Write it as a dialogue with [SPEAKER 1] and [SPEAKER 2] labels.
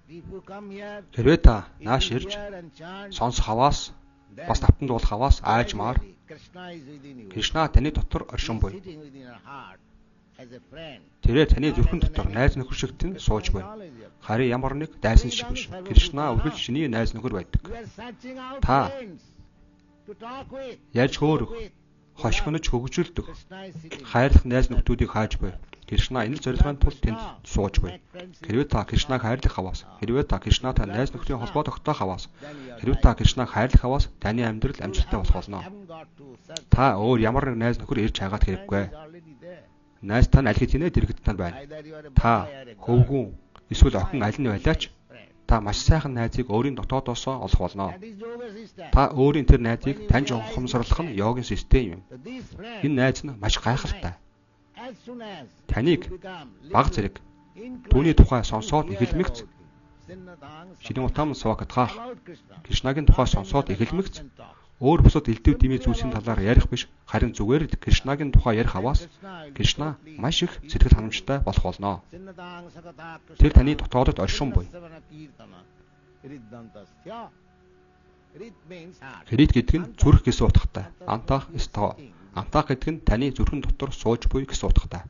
[SPEAKER 1] Хэрвээ та нааш ирж сонсох хаваас бас тавтан дуулах хаваас айжмаар Кришна таны дотор оршин буй. Тэрээр таны зүрхэн дотор найз нөхөр шиг тань сууж буй. Харин ямар нэг дайсан шиг биш. Кришна үргэлж чиний найз нөхөр байдаг. Та яаж хөөрөх, хошгонож хөгжүүлдэг хайрлах найз нөхдүүдийг хааж буй. Кришна энэ зорилгын тулд тэнд сууж буй. Хэрвээ та Кришнаг хайрлах хаваас, хэрвээ та Кришнатай найз нөхдийн холбоо тогтоох хаваас, хэрвээ та Кришнаг хайрлах хаваас таны амьдрал амжилттай болох болно. Та өөр ямар нэг найз нөхөр ирж хайгаад хэрэггүй. Найз тань аль хэдийнэ дэргэд тань байна. Та хөвгүүн эсвэл охин аль нь байлаач та маш сайхан найзыг өөрийн дотоодоосоо олох болно. Та өөрийн тэр найзыг таньж ухамсарлах нь йогийн систем юм. Энэ найз нь маш гайхалтай. Таныг баг зэрэг түүний тухай сонсоод эхэлмэгц Шинэ утам Свакатхах Кришнагийн тухай сонсоод эхэлмэгц өөр бусад элдв дэмий зүйлсийн талаар ярих биш, харин зүгээр л Кришнагийн тухай ярих аваас Кришна маш их сэтгэл ханамжтай болох болно. Тэр таны дотоодод оршин буй. Рит гэдэг нь зүрх гэсэн утгатай. Антах сто. Антах гэдэг нь таны зүрхэн дотор сууж буй гэсэн утгатай.